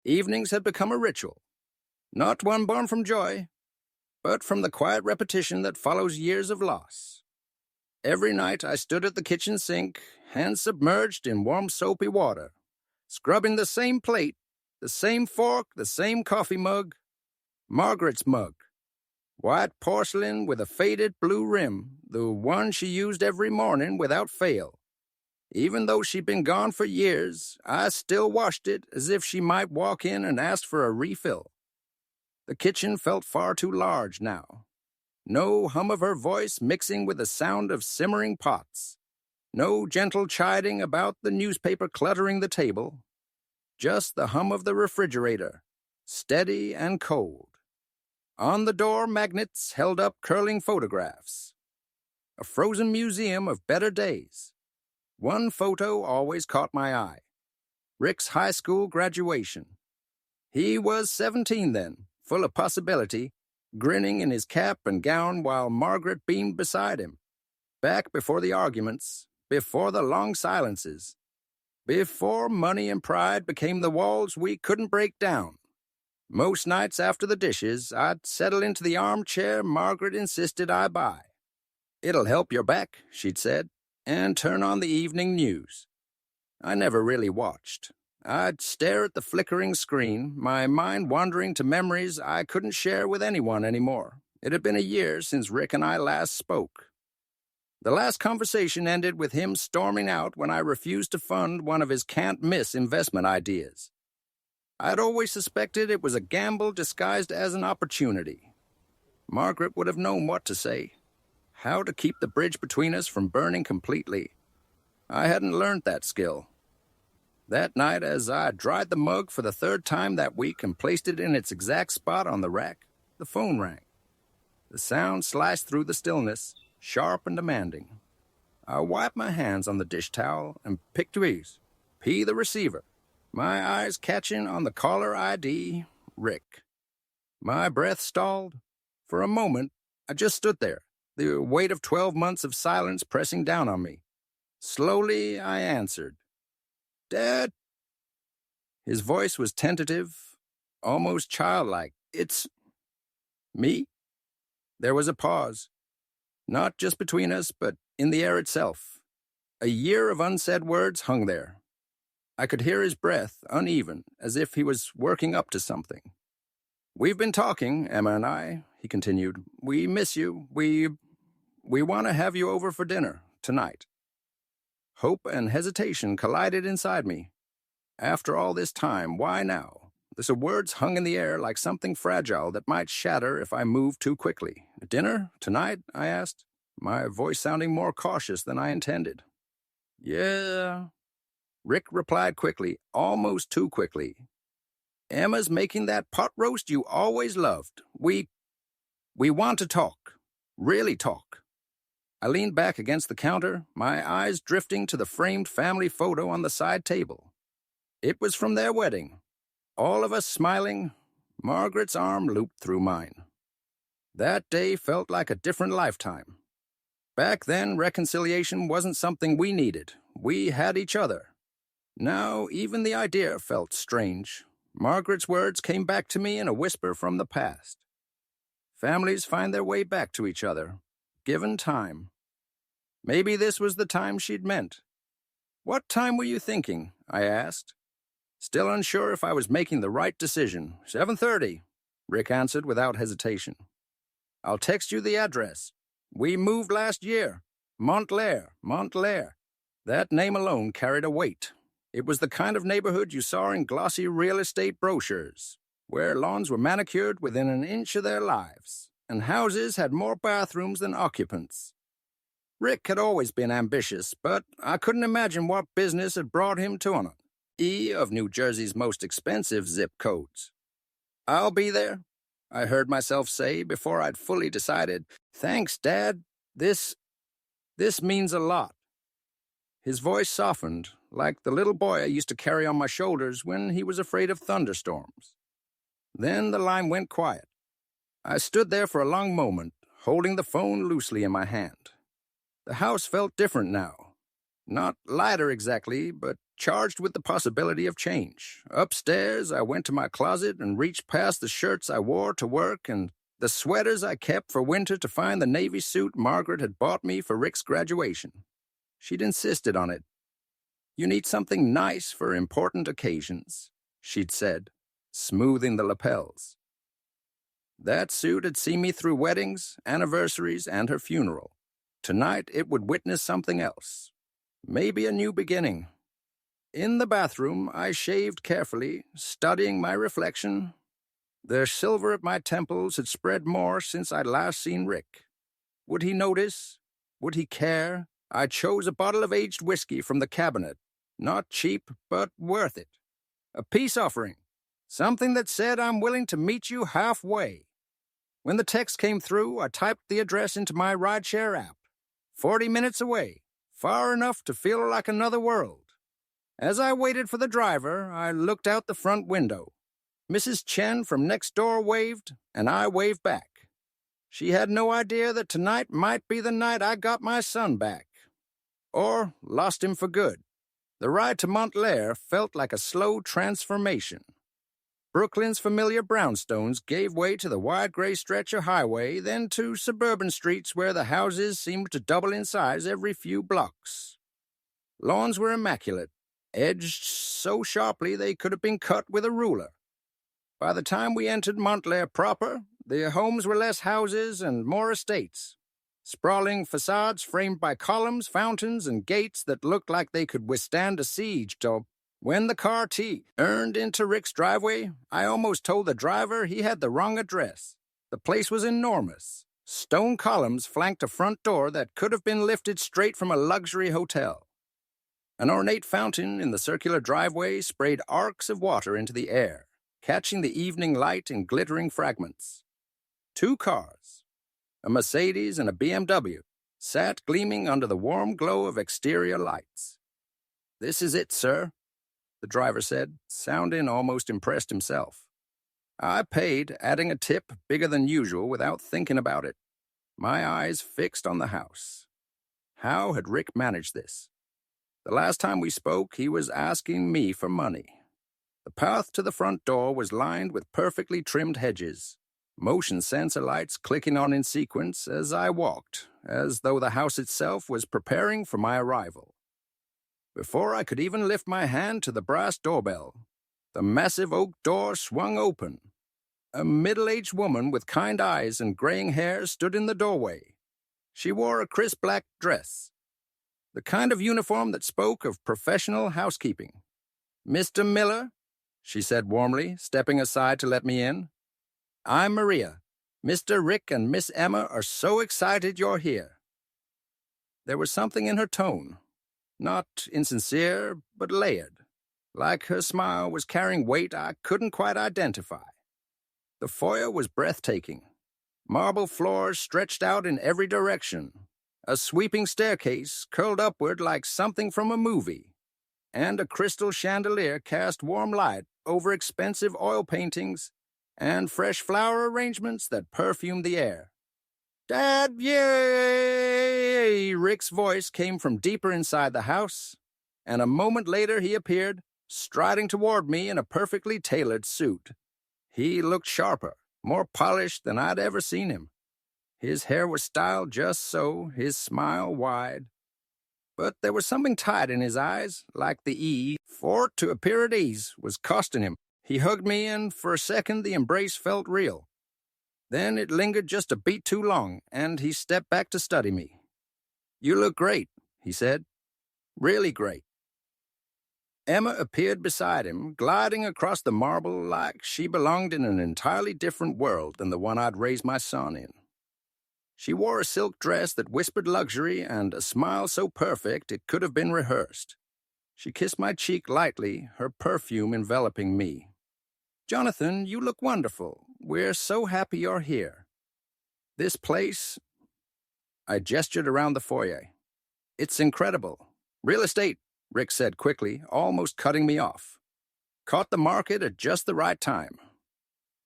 Evenings had become a ritual, not one born from joy, but from the quiet repetition that follows years of loss. Every night I stood at the kitchen sink, hands submerged in warm soapy water, scrubbing the same plate, the same fork, the same coffee mug, Margaret's mug, white porcelain with a faded blue rim, the one she used every morning without fail. Even though she'd been gone for years, I still washed it as if she might walk in and ask for a refill. The kitchen felt far too large now. No hum of her voice mixing with the sound of simmering pots. No gentle chiding about the newspaper cluttering the table. Just the hum of the refrigerator, steady and cold. On the door, magnets held up curling photographs. A frozen museum of better days. One photo always caught my eye. Rick's high school graduation. He was 17 then, full of possibility, grinning in his cap and gown while Margaret beamed beside him. Back before the arguments, before the long silences, before money and pride became the walls we couldn't break down. Most nights after the dishes, I'd settle into the armchair Margaret insisted I buy. "It'll help your back," she'd said, and turn on the evening news. I never really watched. I'd stare at the flickering screen, my mind wandering to memories I couldn't share with anyone anymore. It had been a year since Rick and I last spoke. The last conversation ended with him storming out when I refused to fund one of his can't-miss investment ideas. I'd always suspected it was a gamble disguised as an opportunity. Margaret would have known what to say, how to keep the bridge between us from burning completely. I hadn't learned that skill. That night, as I dried the mug for the third time that week and placed it in its exact spot on the rack, the phone rang. The sound sliced through the stillness, sharp and demanding. I wiped my hands on the dish towel and picked the receiver. My eyes catching on the caller ID, Rick. My breath stalled. For a moment, I just stood there, the weight of 12 months of silence pressing down on me. Slowly, I answered. "Dad?" His voice was tentative, almost childlike. "It's me?" There was a pause, not just between us, but in the air itself. A year of unsaid words hung there. I could hear his breath, uneven, as if he was working up to something. "We've been talking, Emma and I," he continued. "We miss you. We want to have you over for dinner tonight." Hope and hesitation collided inside me. After all this time, why now? The words hung in the air like something fragile that might shatter if I moved too quickly. "Dinner? Tonight?" I asked, my voice sounding more cautious than I intended. "Yeah," Rick replied quickly, almost too quickly. "Emma's making that pot roast you always loved. We want to talk. Really talk." I leaned back against the counter, my eyes drifting to the framed family photo on the side table. It was from their wedding. All of us smiling, Margaret's arm looped through mine. That day felt like a different lifetime. Back then, reconciliation wasn't something we needed. We had each other. Now, even the idea felt strange. Margaret's words came back to me in a whisper from the past. Families find their way back to each other, given time. Maybe this was the time she'd meant. "What time were you thinking?" I asked. Still unsure if I was making the right decision. 7:30, Rick answered without hesitation. "I'll text you the address. We moved last year. Montclair. That name alone carried a weight. It was the kind of neighborhood you saw in glossy real estate brochures, where lawns were manicured within an inch of their lives, and houses had more bathrooms than occupants. Rick had always been ambitious, but I couldn't imagine what business had brought him to an E of New Jersey's most expensive zip codes. "I'll be there," I heard myself say before I'd fully decided. "Thanks, Dad. This means a lot." His voice softened, like the little boy I used to carry on my shoulders when he was afraid of thunderstorms. Then the line went quiet. I stood there for a long moment, holding the phone loosely in my hand. The house felt different now. Not lighter exactly, but charged with the possibility of change. Upstairs, I went to my closet and reached past the shirts I wore to work and the sweaters I kept for winter to find the navy suit Margaret had bought me for Rick's graduation. She'd insisted on it. "You need something nice for important occasions," she'd said, smoothing the lapels. That suit had seen me through weddings, anniversaries, and her funeral. Tonight it would witness something else. Maybe a new beginning. In the bathroom, I shaved carefully, studying my reflection. The silver at my temples had spread more since I'd last seen Rick. Would he notice? Would he care? I chose a bottle of aged whiskey from the cabinet. Not cheap, but worth it. A peace offering. Something that said I'm willing to meet you halfway. When the text came through, I typed the address into my rideshare app. 40 minutes away. Far enough to feel like another world. As I waited for the driver, I looked out the front window. Mrs. Chen from next door waved, and I waved back. She had no idea that tonight might be the night I got my son back. Or lost him for good. The ride to Montclair felt like a slow transformation. Brooklyn's familiar brownstones gave way to the wide gray stretch of highway, then to suburban streets where the houses seemed to double in size every few blocks. Lawns were immaculate, edged so sharply they could have been cut with a ruler. By the time we entered Montclair proper, the homes were less houses and more estates. Sprawling facades framed by columns, fountains, and gates that looked like they could withstand a siege. So when the car turned into Rick's driveway, I almost told the driver he had the wrong address. The place was enormous. Stone columns flanked a front door that could have been lifted straight from a luxury hotel. An ornate fountain in the circular driveway sprayed arcs of water into the air, catching the evening light in glittering fragments. 2 cars, a Mercedes and a BMW, sat gleaming under the warm glow of exterior lights. "This is it, sir," the driver said, sounding almost impressed himself. I paid, adding a tip bigger than usual without thinking about it, my eyes fixed on the house. How had Rick managed this? The last time we spoke, he was asking me for money. The path to the front door was lined with perfectly trimmed hedges, motion sensor lights clicking on in sequence as I walked, as though the house itself was preparing for my arrival. Before I could even lift my hand to the brass doorbell, the massive oak door swung open. A middle-aged woman with kind eyes and graying hair stood in the doorway. She wore a crisp black dress, the kind of uniform that spoke of professional housekeeping. "Mr. Miller," she said warmly, stepping aside to let me in. "I'm Maria. Mr. Rick and Miss Emma are so excited you're here." There was something in her tone, not insincere, but layered, like her smile was carrying weight I couldn't quite identify. The foyer was breathtaking. Marble floors stretched out in every direction, a sweeping staircase curled upward like something from a movie, and a crystal chandelier cast warm light over expensive oil paintings and fresh flower arrangements that perfumed the air. "Dad, yay!" Rick's voice came from deeper inside the house, and a moment later he appeared, striding toward me in a perfectly tailored suit. He looked sharper, more polished than I'd ever seen him. His hair was styled just so, his smile wide. But there was something tight in his eyes, like the E, for to appear at ease was costing him. He hugged me, and for a second the embrace felt real. Then it lingered just a beat too long, and he stepped back to study me. "You look great," he said. "Really great." Emma appeared beside him, gliding across the marble like she belonged in an entirely different world than the one I'd raised my son in. She wore a silk dress that whispered luxury and a smile so perfect it could have been rehearsed. She kissed my cheek lightly, her perfume enveloping me. "Jonathan, you look wonderful. We're so happy you're here. This place..." I gestured around the foyer. "It's incredible. Real estate," Rick said quickly, almost cutting me off. "Caught the market at just the right time."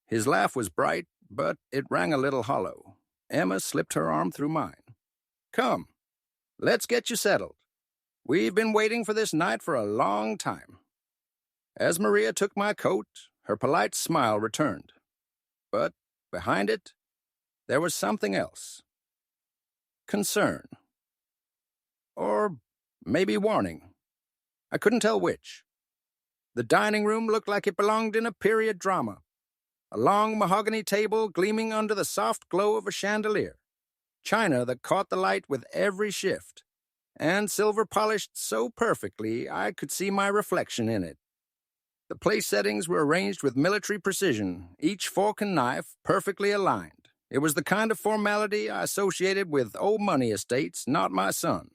His laugh was bright, but it rang a little hollow. Emma slipped her arm through mine. "Come, let's get you settled." We've been waiting for this night for a long time. As Maria took my coat, her polite smile returned. But behind it, there was something else. Concern. Or maybe warning. I couldn't tell which. The dining room looked like it belonged in a period drama. A long mahogany table gleaming under the soft glow of a chandelier. China that caught the light with every shift. And silver polished so perfectly I could see my reflection in it. The place settings were arranged with military precision, each fork and knife perfectly aligned. It was the kind of formality I associated with old money estates, not my son.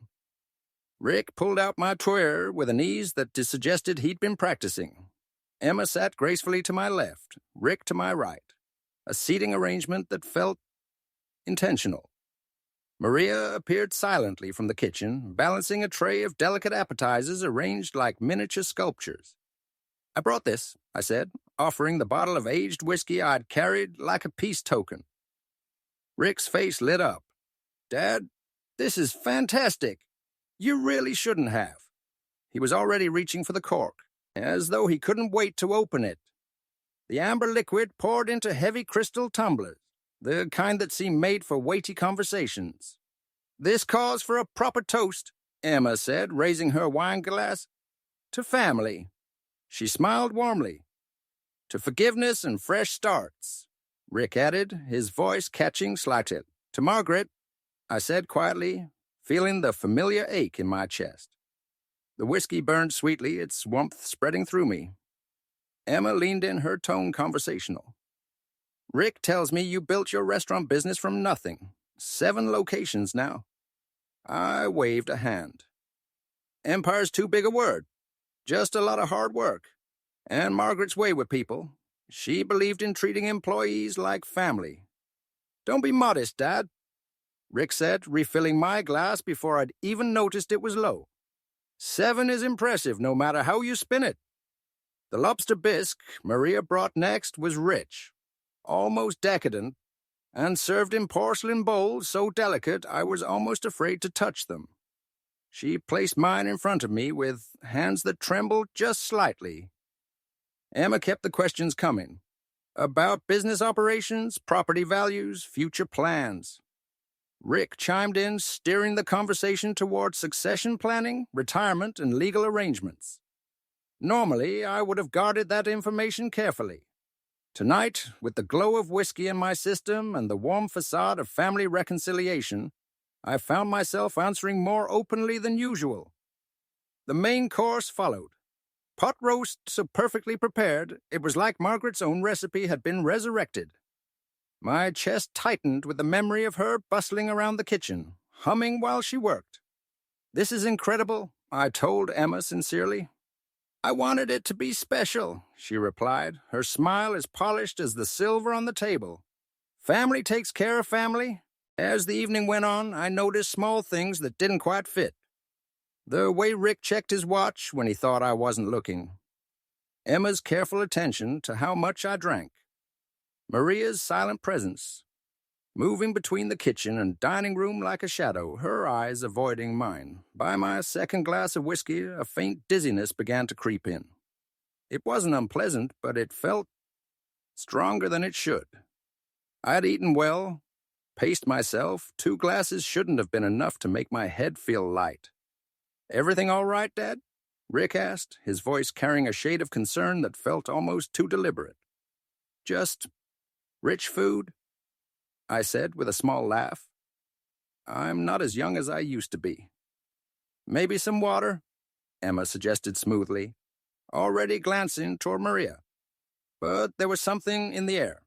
Rick pulled out my tour with an ease that suggested he'd been practicing. Emma sat gracefully to my left, Rick to my right, a seating arrangement that felt intentional. Maria appeared silently from the kitchen, balancing a tray of delicate appetizers arranged like miniature sculptures. "I brought this," I said, offering the bottle of aged whiskey I'd carried like a peace token. Rick's face lit up. "Dad, this is fantastic. You really shouldn't have." He was already reaching for the cork, as though he couldn't wait to open it. The amber liquid poured into heavy crystal tumblers, the kind that seemed made for weighty conversations. "This calls for a proper toast," Emma said, raising her wine glass. "To family." She smiled warmly. "To forgiveness and fresh starts," Rick added, his voice catching slightly. "To Margaret," I said quietly, feeling the familiar ache in my chest. The whiskey burned sweetly, its warmth spreading through me. Emma leaned in, her tone conversational. "Rick tells me you built your restaurant business from nothing. 7 locations now." I waved a hand. "Empire's too big a word. Just a lot of hard work. And Margaret's way with people. She believed in treating employees like family." "Don't be modest, Dad," Rick said, refilling my glass before I'd even noticed it was low. 7 is impressive, no matter how you spin it. The lobster bisque Maria brought next was rich, almost decadent, and served in porcelain bowls so delicate I was almost afraid to touch them. She placed mine in front of me with hands that trembled just slightly. Emma kept the questions coming. About business operations, property values, future plans. Rick chimed in, steering the conversation towards succession planning, retirement, and legal arrangements. Normally, I would have guarded that information carefully. Tonight, with the glow of whiskey in my system and the warm facade of family reconciliation, I found myself answering more openly than usual. The main course followed. Pot roast so perfectly prepared, it was like Margaret's own recipe had been resurrected. My chest tightened with the memory of her bustling around the kitchen, humming while she worked. "This is incredible," I told Emma sincerely. "I wanted it to be special," she replied, her smile as polished as the silver on the table. "Family takes care of family." As the evening went on, I noticed small things that didn't quite fit. The way Rick checked his watch when he thought I wasn't looking. Emma's careful attention to how much I drank. Maria's silent presence, moving between the kitchen and dining room like a shadow, her eyes avoiding mine. By my second glass of whiskey, a faint dizziness began to creep in. It wasn't unpleasant, but it felt stronger than it should. I had eaten well, paced myself. 2 glasses shouldn't have been enough to make my head feel light. "Everything all right, Dad?" Rick asked, his voice carrying a shade of concern that felt almost too deliberate. "Just rich food," I said with a small laugh. "I'm not as young as I used to be." "Maybe some water," Emma suggested smoothly, already glancing toward Maria. But there was something in the air.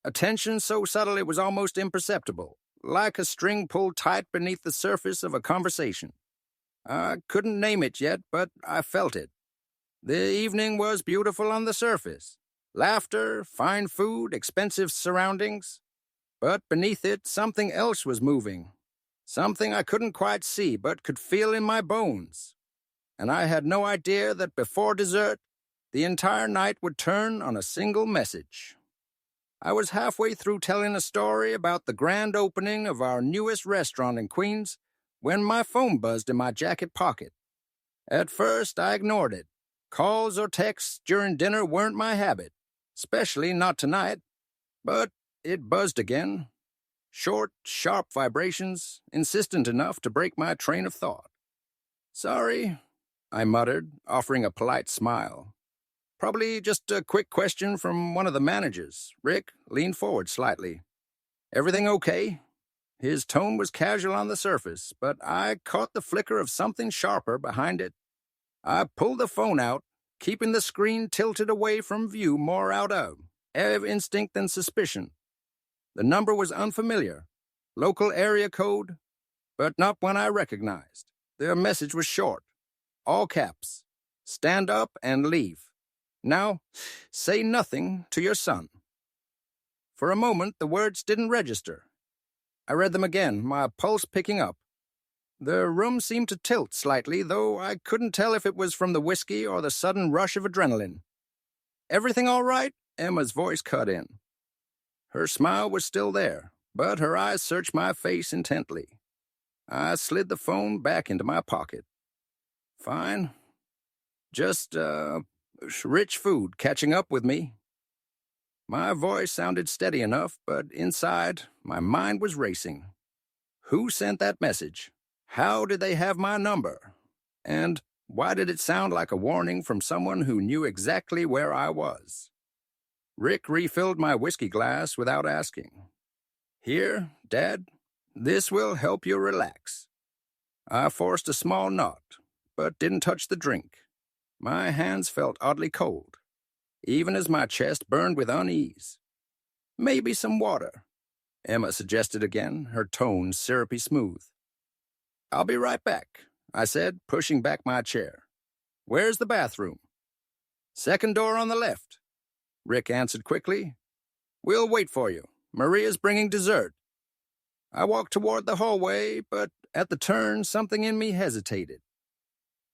A tension so subtle it was almost imperceptible, like a string pulled tight beneath the surface of a conversation. I couldn't name it yet, but I felt it. The evening was beautiful on the surface. Laughter, fine food, expensive surroundings. But beneath it, something else was moving. Something I couldn't quite see, but could feel in my bones. And I had no idea that before dessert, the entire night would turn on a single message. I was halfway through telling a story about the grand opening of our newest restaurant in Queens when my phone buzzed in my jacket pocket. At first, I ignored it. Calls or texts during dinner weren't my habit, especially not tonight. But it buzzed again. Short, sharp vibrations, insistent enough to break my train of thought. "Sorry," I muttered, offering a polite smile. "Probably just a quick question from one of the managers." Rick leaned forward slightly. "Everything okay?" His tone was casual on the surface, but I caught the flicker of something sharper behind it. I pulled the phone out, keeping the screen tilted away from view more out of instinct than suspicion. The number was unfamiliar, local area code, but not one I recognized. The message was short, all caps: "Stand up and leave. Now, say nothing to your son." For a moment, the words didn't register. I read them again, my pulse picking up. The room seemed to tilt slightly, though I couldn't tell if it was from the whiskey or the sudden rush of adrenaline. "Everything all right?" Emma's voice cut in. Her smile was still there, but her eyes searched my face intently. I slid the phone back into my pocket. "Fine. Just, rich food catching up with me." My voice sounded steady enough, but inside, my mind was racing. Who sent that message? How did they have my number? And why did it sound like a warning from someone who knew exactly where I was? Rick refilled my whiskey glass without asking. "Here, Dad, this will help you relax." I forced a small knot, but didn't touch the drink. My hands felt oddly cold, even as my chest burned with unease. "Maybe some water," Emma suggested again, her tone syrupy smooth. "I'll be right back," I said, pushing back my chair. "Where's the bathroom?" "Second door on the left," Rick answered quickly. "We'll wait for you. Maria's bringing dessert." I walked toward the hallway, but at the turn, something in me hesitated.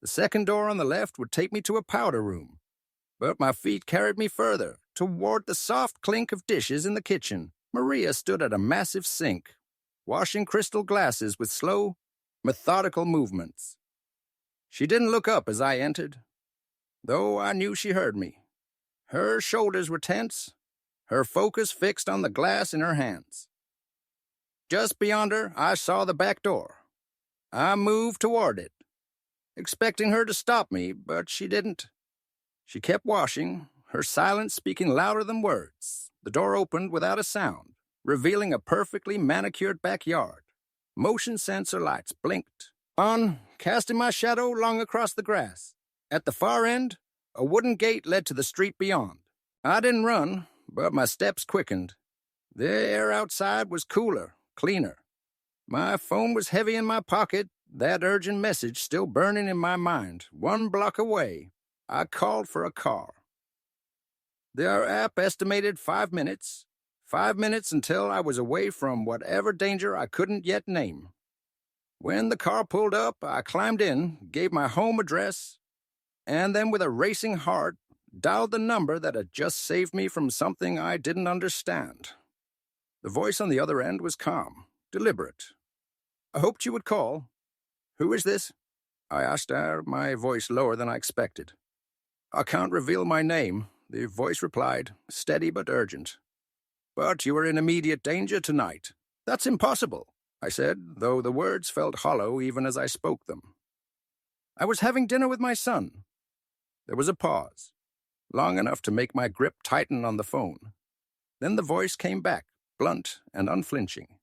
The second door on the left would take me to a powder room, but my feet carried me further, toward the soft clink of dishes in the kitchen. Maria stood at a massive sink, washing crystal glasses with slow, methodical movements. She didn't look up as I entered, though I knew she heard me. Her shoulders were tense, her focus fixed on the glass in her hands. Just beyond her, I saw the back door. I moved toward it, expecting her to stop me, but she didn't. She kept washing, her silence speaking louder than words. The door opened without a sound, revealing a perfectly manicured backyard. Motion sensor lights blinked on, casting my shadow long across the grass. At the far end, a wooden gate led to the street beyond. I didn't run, but my steps quickened. The air outside was cooler, cleaner. My phone was heavy in my pocket, that urgent message still burning in my mind. 1 block away, I called for a car. Their app estimated 5 minutes. 5 minutes until I was away from whatever danger I couldn't yet name. When the car pulled up, I climbed in, gave my home address, and then with a racing heart, dialed the number that had just saved me from something I didn't understand. The voice on the other end was calm, deliberate. "I hoped you would call." "Who is this?" I asked, my voice lower than I expected. "I can't reveal my name," the voice replied, steady but urgent. "But you are in immediate danger tonight." "That's impossible," I said, though the words felt hollow even as I spoke them. "I was having dinner with my son." There was a pause, long enough to make my grip tighten on the phone. Then the voice came back, blunt and unflinching.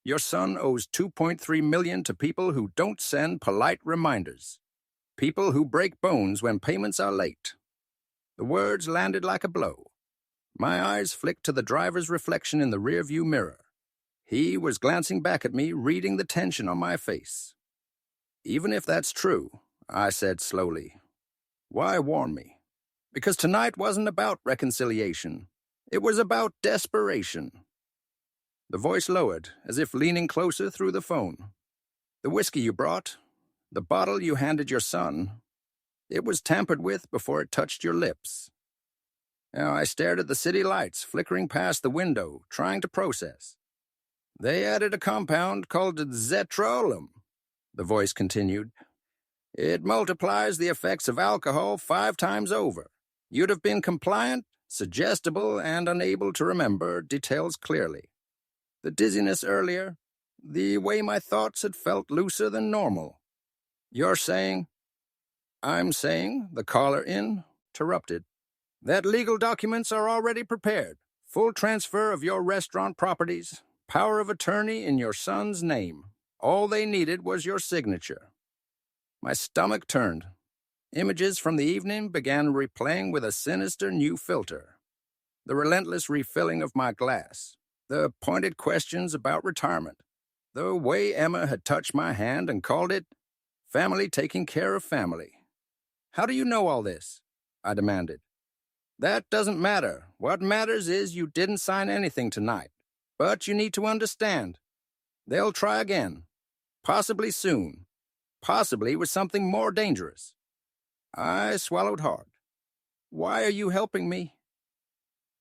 "Your son owes $2.3 million to people who don't send polite reminders. People who break bones when payments are late." The words landed like a blow. My eyes flicked to the driver's reflection in the rearview mirror. He was glancing back at me, reading the tension on my face. "Even if that's true," I said slowly, "why warn me? Because tonight wasn't about reconciliation. It was about desperation." The voice lowered, as if leaning closer through the phone. "The whiskey you brought, the bottle you handed your son, it was tampered with before it touched your lips." Now I stared at the city lights flickering past the window, trying to process. "They added a compound called zetrolum. the voice continued. It multiplies the effects of alcohol 5 times over. You'd have been compliant, suggestible, and unable to remember details clearly. The dizziness earlier, the way my thoughts had felt looser than normal. You're saying? I'm saying, the caller interrupted, that legal documents are already prepared. Full transfer of your restaurant properties, power of attorney in your son's name. All they needed was your signature. My stomach turned. Images from the evening began replaying with a sinister new filter. The relentless refilling of my glass, the pointed questions about retirement, the way Emma had touched my hand and called it family taking care of family. How do you know all this? I demanded. That doesn't matter. What matters is you didn't sign anything tonight. But you need to understand. They'll try again. Possibly soon. Possibly with something more dangerous. I swallowed hard. Why are you helping me?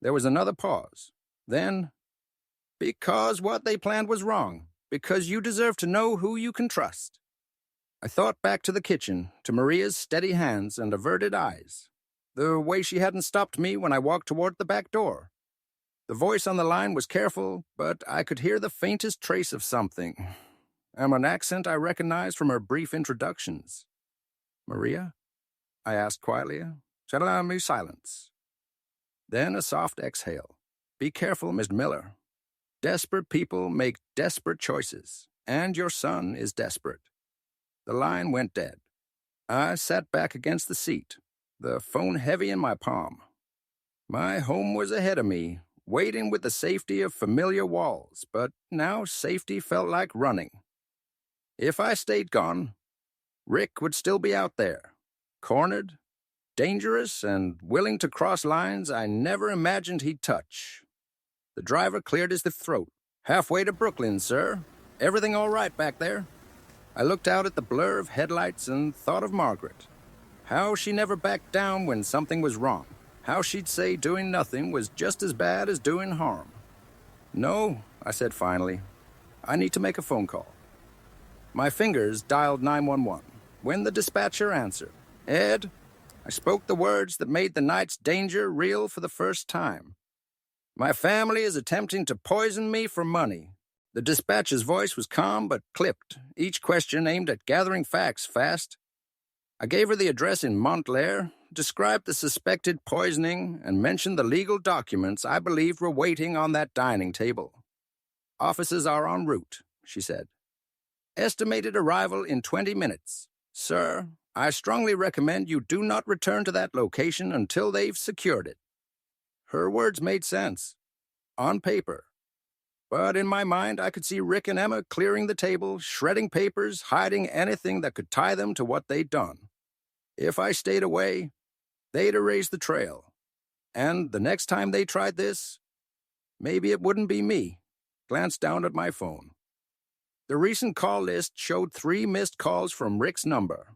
There was another pause. Then, because what they planned was wrong. Because you deserve to know who you can trust. I thought back to the kitchen, to Maria's steady hands and averted eyes. The way she hadn't stopped me when I walked toward the back door. The voice on the line was careful, but I could hear the faintest trace of something. An accent I recognized from her brief introductions. Maria? I asked quietly. Salami silence. Then a soft exhale. Be careful, Miss Miller. Desperate people make desperate choices, and your son is desperate. The line went dead. I sat back against the seat, the phone heavy in my palm. My home was ahead of me, waiting with the safety of familiar walls, but now safety felt like running. If I stayed gone, Rick would still be out there, cornered, dangerous, and willing to cross lines I never imagined he'd touch. The driver cleared his throat. Halfway to Brooklyn, sir. Everything all right back there? I looked out at the blur of headlights and thought of Margaret. How she never backed down when something was wrong. How she'd say doing nothing was just as bad as doing harm. No, I said finally. I need to make a phone call. My fingers dialed 911 when the dispatcher answered. Ed, I spoke the words that made the night's danger real for the first time. My family is attempting to poison me for money. The dispatcher's voice was calm but clipped, each question aimed at gathering facts fast. I gave her the address in Montclair, described the suspected poisoning, and mentioned the legal documents I believed were waiting on that dining table. Officers are en route, she said. Estimated arrival in 20 minutes. Sir, I strongly recommend you do not return to that location until they've secured it. Her words made sense. On paper. But in my mind, I could see Rick and Emma clearing the table, shredding papers, hiding anything that could tie them to what they'd done. If I stayed away, they'd erase the trail. And the next time they tried this, maybe it wouldn't be me. Glanced down at my phone. The recent call list showed 3 missed calls from Rick's number.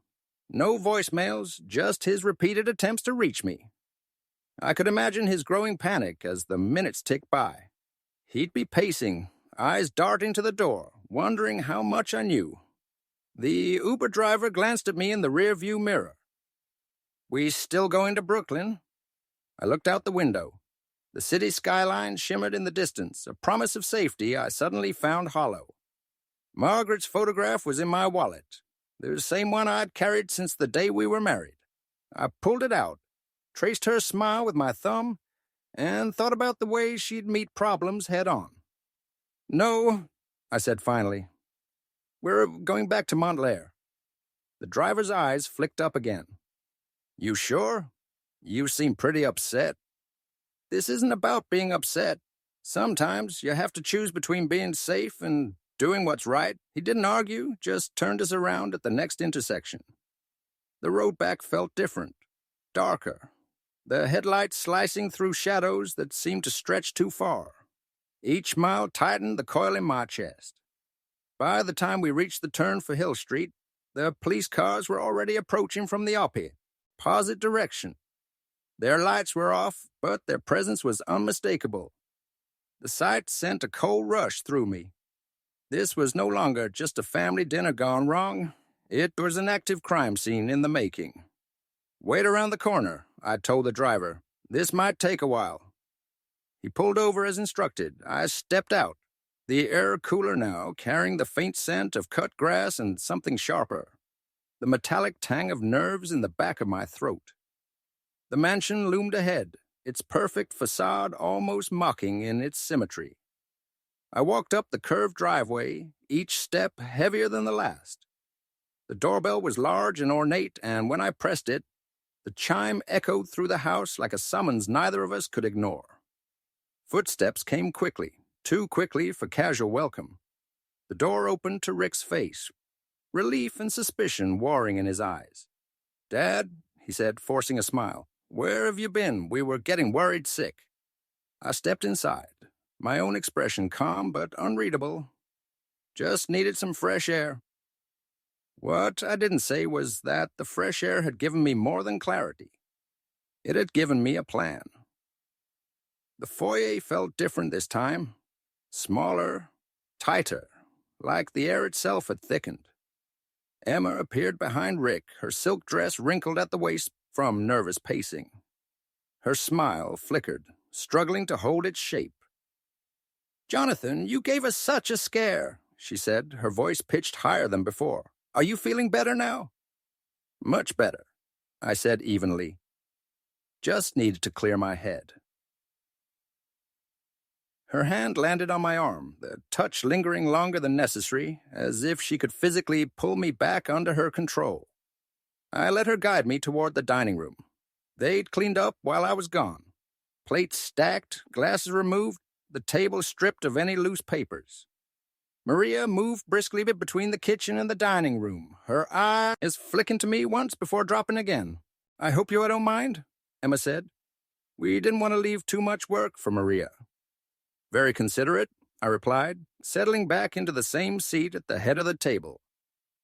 No voicemails, just his repeated attempts to reach me. I could imagine his growing panic as the minutes ticked by. He'd be pacing, eyes darting to the door, wondering how much I knew. The Uber driver glanced at me in the rearview mirror. We still going to Brooklyn? I looked out the window. The city skyline shimmered in the distance, a promise of safety I suddenly found hollow. Margaret's photograph was in my wallet, the same one I'd carried since the day we were married. I pulled it out, traced her smile with my thumb, and thought about the way she'd meet problems head-on. No, I said finally. We're going back to Montclair. The driver's eyes flicked up again. You sure? You seem pretty upset. This isn't about being upset. Sometimes you have to choose between being safe and doing what's right. He didn't argue, just turned us around at the next intersection. The road back felt different, darker. The headlights slicing through shadows that seemed to stretch too far. Each mile tightened the coil in my chest. By the time we reached the turn for Hill Street, the police cars were already approaching from the opposite direction. Their lights were off, but their presence was unmistakable. The sight sent a cold rush through me. This was no longer just a family dinner gone wrong. It was an active crime scene in the making. "Wait around the corner," I told the driver. "This might take a while." He pulled over as instructed. I stepped out, the air cooler now, carrying the faint scent of cut grass and something sharper, the metallic tang of nerves in the back of my throat. The mansion loomed ahead, its perfect facade almost mocking in its symmetry. I walked up the curved driveway, each step heavier than the last. The doorbell was large and ornate, and when I pressed it, the chime echoed through the house like a summons neither of us could ignore. Footsteps came quickly, too quickly for casual welcome. The door opened to Rick's face, relief and suspicion warring in his eyes. "Dad," he said, forcing a smile, "where have you been? We were getting worried sick." I stepped inside, my own expression calm but unreadable. "Just needed some fresh air." What I didn't say was that the fresh air had given me more than clarity. It had given me a plan. The foyer felt different this time. Smaller, tighter, like the air itself had thickened. Emma appeared behind Rick, her silk dress wrinkled at the waist from nervous pacing. Her smile flickered, struggling to hold its shape. "Jonathan, you gave us such a scare," she said, her voice pitched higher than before. "Are you feeling better now?" "Much better," I said evenly. "Just needed to clear my head." Her hand landed on my arm, the touch lingering longer than necessary, as if she could physically pull me back under her control. I let her guide me toward the dining room. They'd cleaned up while I was gone. Plates stacked, glasses removed, the table stripped of any loose papers. Maria moved briskly between the kitchen and the dining room, her eyes flicking to me once before dropping again. "I hope you don't mind," Emma said. We didn't want to leave too much work for Maria. "Very considerate," I replied, settling back into the same seat at the head of the table.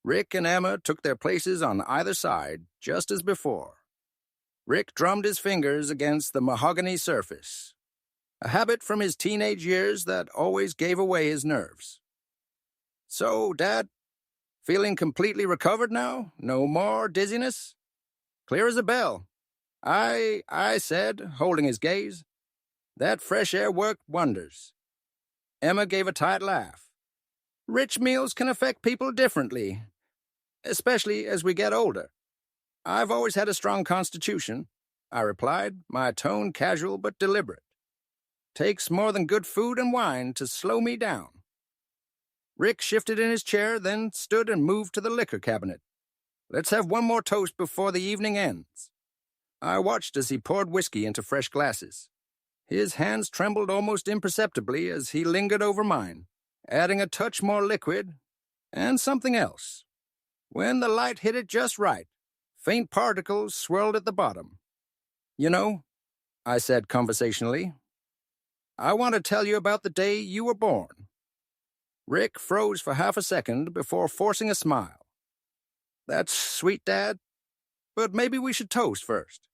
Rick and Emma took their places on either side, just as before. Rick drummed his fingers against the mahogany surface, a habit from his teenage years that always gave away his nerves. "So, Dad, feeling completely recovered now? No more dizziness?" "Clear as a bell," I said, holding his gaze. "That fresh air worked wonders." Emma gave a tight laugh. "Rich meals can affect people differently, especially as we get older." "I've always had a strong constitution," I replied, my tone casual but deliberate. "Takes more than good food and wine to slow me down." Rick shifted in his chair, then stood and moved to the liquor cabinet. "Let's have one more toast before the evening ends." I watched as he poured whiskey into fresh glasses. His hands trembled almost imperceptibly as he lingered over mine, adding a touch more liquid and something else. When the light hit it just right, faint particles swirled at the bottom. "You know," I said conversationally, "I want to tell you about the day you were born." Rick froze for half a second before forcing a smile. "That's sweet, Dad, but maybe we should toast first."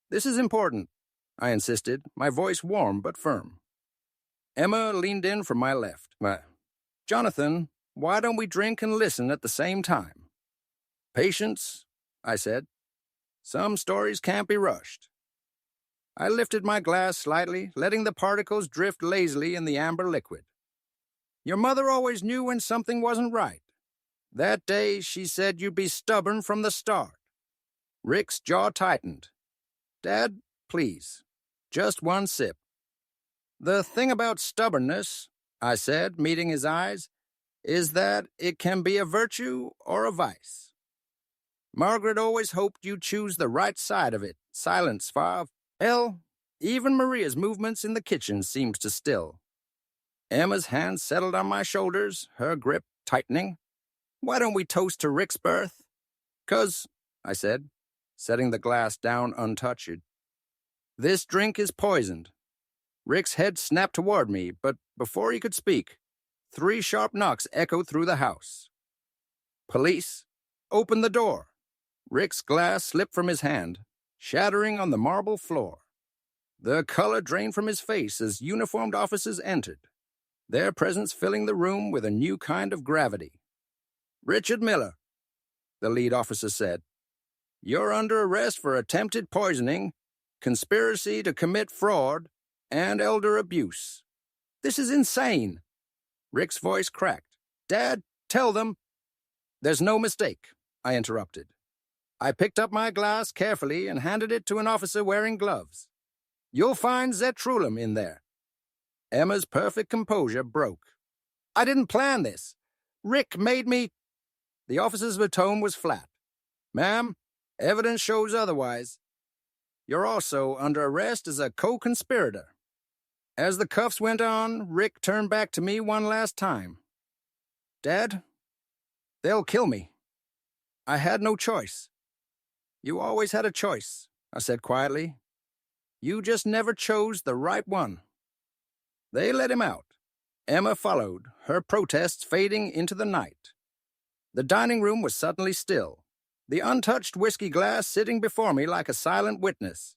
"This is important," I insisted, my voice warm but firm. Emma leaned in from my left. "Jonathan, why don't we drink and listen at the same time?" "Patience," I said. "Some stories can't be rushed." I lifted my glass slightly, letting the particles drift lazily in the amber liquid. "Your mother always knew when something wasn't right. That day, she said you'd be stubborn from the start." Rick's jaw tightened. "Dad, please, just one sip." "The thing about stubbornness," I said, meeting his eyes, "is that it can be a virtue or a vice. Margaret always hoped you'd choose the right side of it. Silence, Fav. Hell, even Maria's movements in the kitchen seemed to still." Emma's hand settled on my shoulders, her grip tightening. "Why don't we toast to Rick's birth?" "'Cause," I said, setting the glass down untouched, "this drink is poisoned." Rick's head snapped toward me, but before he could speak, 3 sharp knocks echoed through the house. "Police, open the door." Rick's glass slipped from his hand, shattering on the marble floor. The color drained from his face as uniformed officers entered. their presence filling the room with a new kind of gravity. "Richard Miller," the lead officer said, "you're under arrest for attempted poisoning, conspiracy to commit fraud, and elder abuse." "This is insane." Rick's voice cracked. "Dad, tell them—" "There's no mistake," I interrupted. I picked up my glass carefully and handed it to an officer wearing gloves. "You'll find Zetrulum in there." Emma's perfect composure broke. "I didn't plan this. Rick made me—" The officer's tone was flat. "Ma'am, evidence shows otherwise. You're also under arrest as a co-conspirator." As the cuffs went on, Rick turned back to me one last time. "Dad, they'll kill me. I had no choice." "You always had a choice," I said quietly. "You just never chose the right one." They let him out. Emma followed, her protests fading into the night. The dining room was suddenly still, the untouched whiskey glass sitting before me like a silent witness.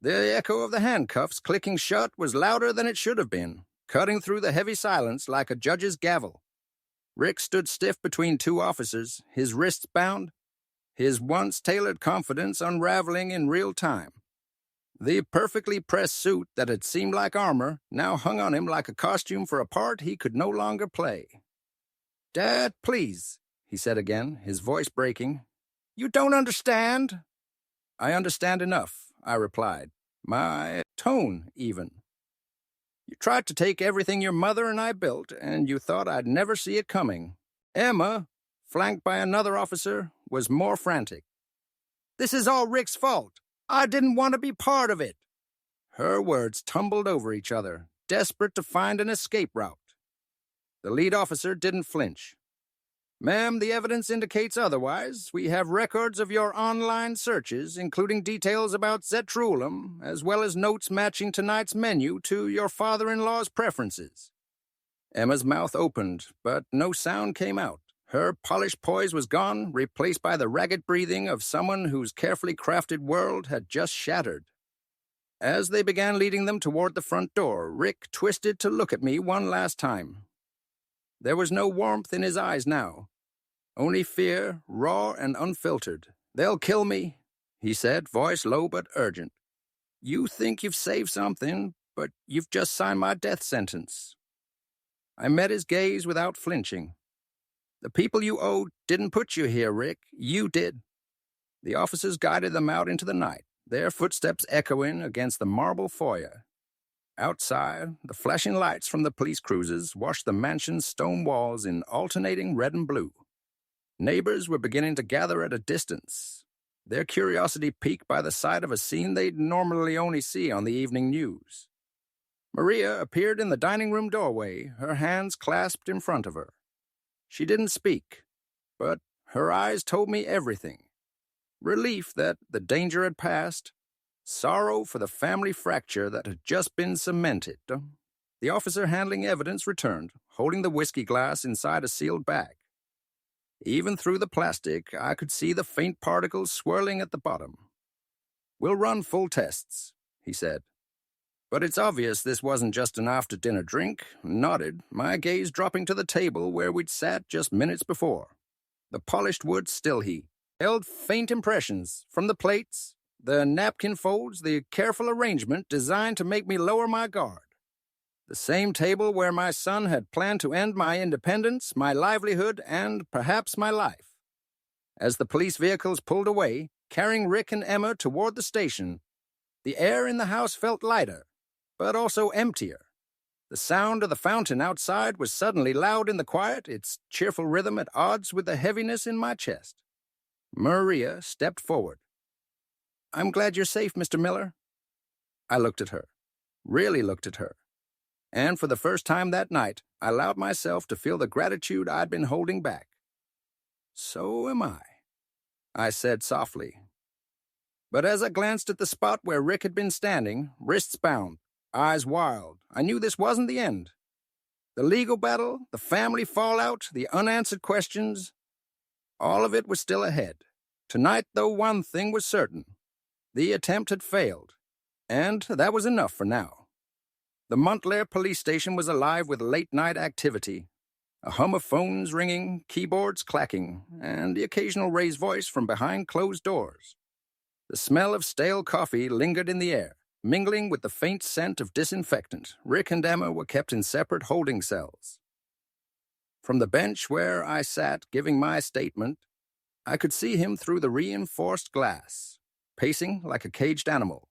The echo of the handcuffs clicking shut was louder than it should have been, cutting through the heavy silence like a judge's gavel. Rick stood stiff between two officers, his wrists bound, his once tailored confidence unraveling in real time. The perfectly pressed suit that had seemed like armor now hung on him like a costume for a part he could no longer play. "Dad, please," he said again, his voice breaking. "You don't understand." "I understand enough," I replied, my tone even. "You tried to take everything your mother and I built, and you thought I'd never see it coming." Emma, flanked by another officer, was more frantic. "This is all Rick's fault. I didn't want to be part of it." Her words tumbled over each other, desperate to find an escape route. The lead officer didn't flinch. "Ma'am, the evidence indicates otherwise. We have records of your online searches, including details about Zetrulum, as well as notes matching tonight's menu to your father-in-law's preferences." Emma's mouth opened, but no sound came out. Her polished poise was gone, replaced by the ragged breathing of someone whose carefully crafted world had just shattered. As they began leading them toward the front door, Rick twisted to look at me one last time. There was no warmth in his eyes now, only fear, raw and unfiltered. "They'll kill me," he said, voice low but urgent. "You think you've saved something, but you've just signed my death sentence." I met his gaze without flinching. "The people you owed didn't put you here, Rick. You did." The officers guided them out into the night, their footsteps echoing against the marble foyer. Outside, the flashing lights from the police cruisers washed the mansion's stone walls in alternating red and blue. Neighbors were beginning to gather at a distance, their curiosity piqued by the sight of a scene they'd normally only see on the evening news. Maria appeared in the dining room doorway, her hands clasped in front of her. She didn't speak, but her eyes told me everything. Relief that the danger had passed, sorrow for the family fracture that had just been cemented. The officer handling evidence returned, holding the whiskey glass inside a sealed bag. Even through the plastic, I could see the faint particles swirling at the bottom. "We'll run full tests," he said. "But it's obvious this wasn't just an after-dinner drink," nodded, my gaze dropping to the table where we'd sat just minutes before. The polished wood still heat held faint impressions from the plates, the napkin folds, the careful arrangement designed to make me lower my guard. The same table where my son had planned to end my independence, my livelihood, and perhaps my life. As the police vehicles pulled away, carrying Rick and Emma toward the station, the air in the house felt lighter, but also emptier. The sound of the fountain outside was suddenly loud in the quiet, its cheerful rhythm at odds with the heaviness in my chest. Maria stepped forward. "I'm glad you're safe, Mr. Miller." I looked at her, really looked at her, and for the first time that night, I allowed myself to feel the gratitude I'd been holding back. "So am I said softly. But as I glanced at the spot where Rick had been standing, wrists bound, eyes wild, I knew this wasn't the end. The legal battle, the family fallout, the unanswered questions, all of it was still ahead. Tonight, though, one thing was certain. The attempt had failed, and that was enough for now. The Montclair police station was alive with late-night activity. A hum of phones ringing, keyboards clacking, and the occasional raised voice from behind closed doors. The smell of stale coffee lingered in the air, mingling with the faint scent of disinfectant. Rick and Emma were kept in separate holding cells. From the bench where I sat giving my statement, I could see him through the reinforced glass, pacing like a caged animal.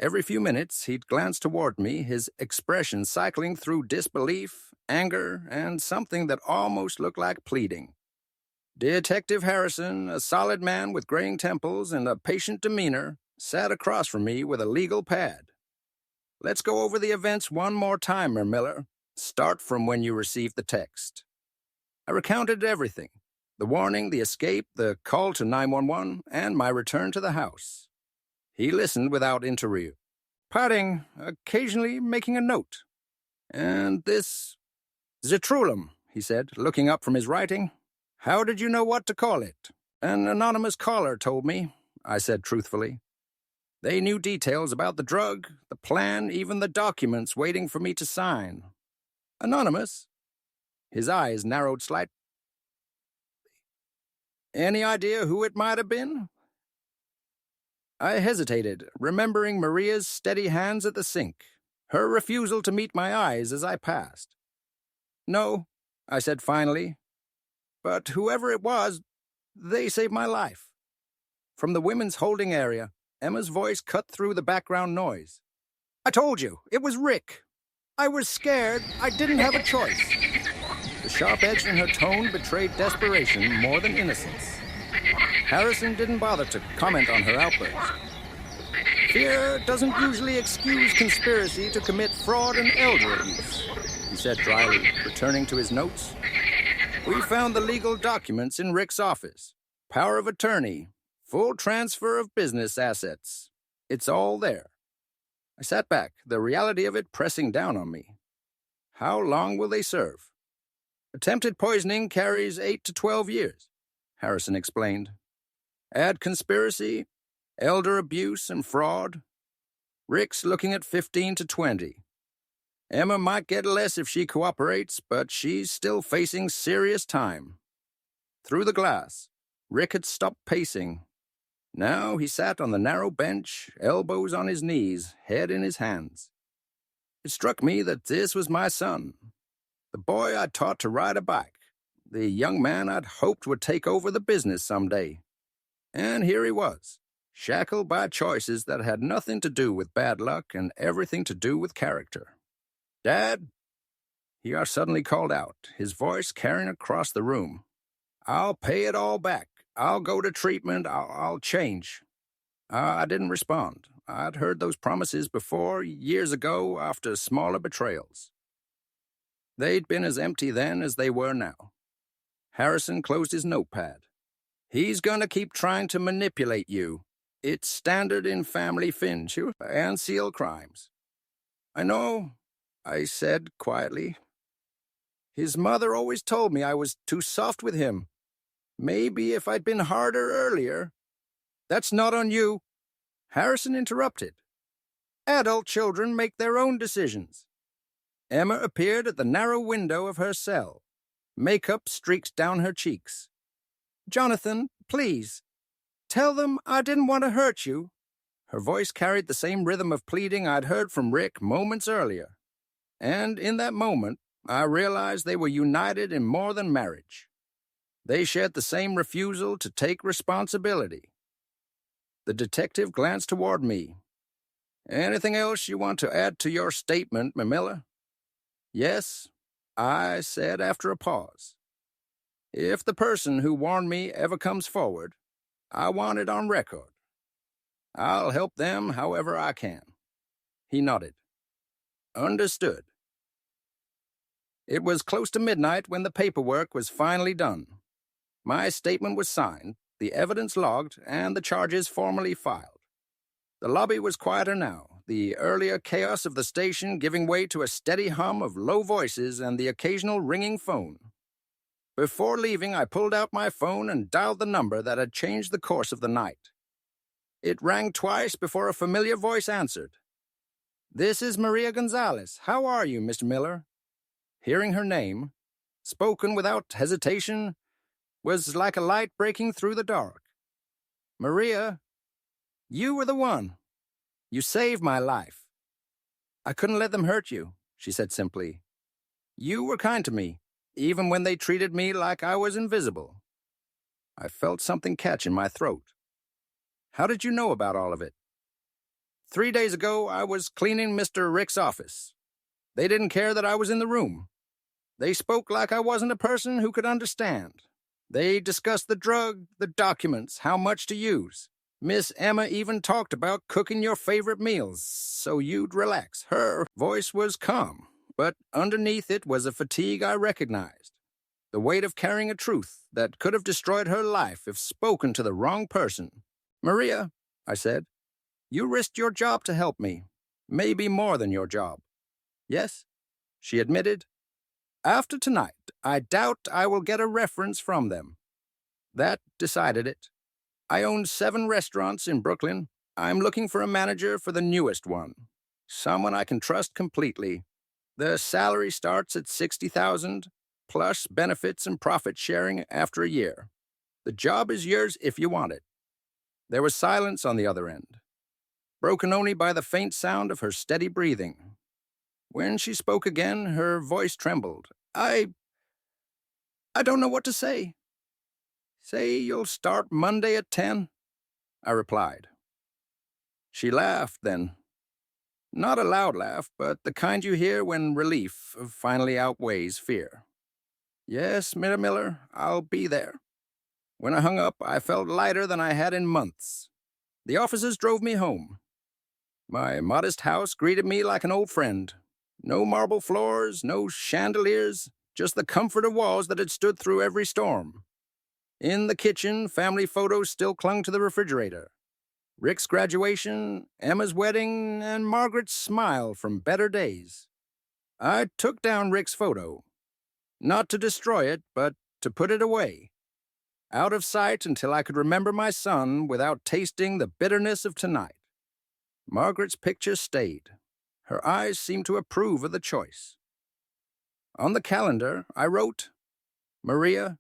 Every few minutes, he'd glance toward me, his expression cycling through disbelief, anger, and something that almost looked like pleading. Detective Harrison, a solid man with graying temples and a patient demeanor, sat across from me with a legal pad. Let's go over the events one more time, Miller. Start from when you received the text. I recounted everything. The warning, the escape, the call to 911, and my return to the house. He listened without interview, parting, occasionally making a note. And this Zetrulum, he said, looking up from his writing. How did you know what to call it? An anonymous caller told me, I said truthfully. They knew details about the drug, the plan, even the documents waiting for me to sign. Anonymous? His eyes narrowed slightly. Any idea who it might have been? I hesitated, remembering Maria's steady hands at the sink, her refusal to meet my eyes as I passed. No, I said finally. But whoever it was, they saved my life. From the women's holding area, Emma's voice cut through the background noise. I told you, it was Rick. I was scared. I didn't have a choice. The sharp edge in her tone betrayed desperation more than innocence. Harrison didn't bother to comment on her outburst. Fear doesn't usually excuse conspiracy to commit fraud and elder abuse, he said dryly, returning to his notes. We found the legal documents in Rick's office. Power of attorney, full transfer of business assets. It's all there. I sat back, the reality of it pressing down on me. How long will they serve? Attempted poisoning carries 8 to 12 years, Harrison explained. Add conspiracy, elder abuse, and fraud. Rick's looking at 15 to 20. Emma might get less if she cooperates, but she's still facing serious time. Through the glass, Rick had stopped pacing. Now he sat on the narrow bench, elbows on his knees, head in his hands. It struck me that this was my son, the boy I'd taught to ride a bike, the young man I'd hoped would take over the business someday. And here he was, shackled by choices that had nothing to do with bad luck and everything to do with character. Dad, he suddenly called out, his voice carrying across the room. I'll pay it all back. I'll go to treatment. I'll change. I didn't respond. I'd heard those promises before, years ago, after smaller betrayals. They'd been as empty then as they were now. Harrison closed his notepad. He's going to keep trying to manipulate you. It's standard in family finch and seal crimes. I know, I said quietly. His mother always told me I was too soft with him. Maybe if I'd been harder earlier. That's not on you. Harrison interrupted. Adult children make their own decisions. Emma appeared at the narrow window of her cell. Makeup streaked down her cheeks. Jonathan, please, tell them I didn't want to hurt you. Her voice carried the same rhythm of pleading I'd heard from Rick moments earlier. And in that moment, I realized they were united in more than marriage. They shared the same refusal to take responsibility. The detective glanced toward me. Anything else you want to add to your statement, Miller? Yes, I said after a pause. If the person who warned me ever comes forward, I want it on record. I'll help them however I can. He nodded. Understood. It was close to midnight when the paperwork was finally done. My statement was signed, the evidence logged, and the charges formally filed. The lobby was quieter now, the earlier chaos of the station giving way to a steady hum of low voices and the occasional ringing phone. Before leaving, I pulled out my phone and dialed the number that had changed the course of the night. It rang twice before a familiar voice answered. This is Maria Gonzalez. How are you, Mr. Miller? Hearing her name, spoken without hesitation, was like a light breaking through the dark. Maria, you were the one. You saved my life. I couldn't let them hurt you, she said simply. You were kind to me, even when they treated me like I was invisible. I felt something catch in my throat. How did you know about all of it? 3 days ago, I was cleaning Mr. Rick's office. They didn't care that I was in the room. They spoke like I wasn't a person who could understand. They discussed the drug, the documents, how much to use. Miss Emma even talked about cooking your favorite meals so you'd relax. Her voice was calm, but underneath it was a fatigue I recognized. The weight of carrying a truth that could have destroyed her life if spoken to the wrong person. Maria, I said, you risked your job to help me. Maybe more than your job. Yes, she admitted. After tonight, I doubt I will get a reference from them. That decided it. I own 7 restaurants in Brooklyn. I'm looking for a manager for the newest one. Someone I can trust completely. The salary starts at $60,000, plus benefits and profit sharing after a year. The job is yours if you want it. There was silence on the other end, broken only by the faint sound of her steady breathing. When she spoke again, her voice trembled. I don't know what to say. Say you'll start Monday at 10, I replied. She laughed then. Not a loud laugh, but the kind you hear when relief finally outweighs fear. Yes, Mr. Miller, I'll be there. When I hung up, I felt lighter than I had in months. The officers drove me home. My modest house greeted me like an old friend. No marble floors, no chandeliers, just the comfort of walls that had stood through every storm. In the kitchen, family photos still clung to the refrigerator. Rick's graduation, Emma's wedding, and Margaret's smile from better days. I took down Rick's photo. Not to destroy it, but to put it away. Out of sight until I could remember my son without tasting the bitterness of tonight. Margaret's picture stayed. Her eyes seemed to approve of the choice. On the calendar, I wrote, Maria,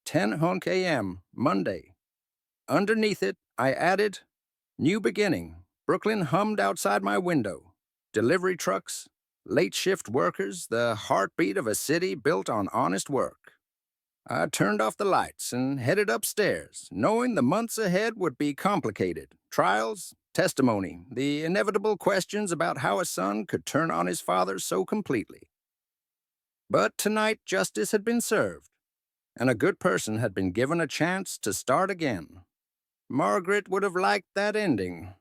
10 a.m., Monday. Underneath it, I added, New beginning. Brooklyn hummed outside my window. Delivery trucks, late shift workers, the heartbeat of a city built on honest work. I turned off the lights and headed upstairs, knowing the months ahead would be complicated. Trials, testimony, the inevitable questions about how a son could turn on his father so completely. But tonight justice had been served, and a good person had been given a chance to start again. Margaret would have liked that ending,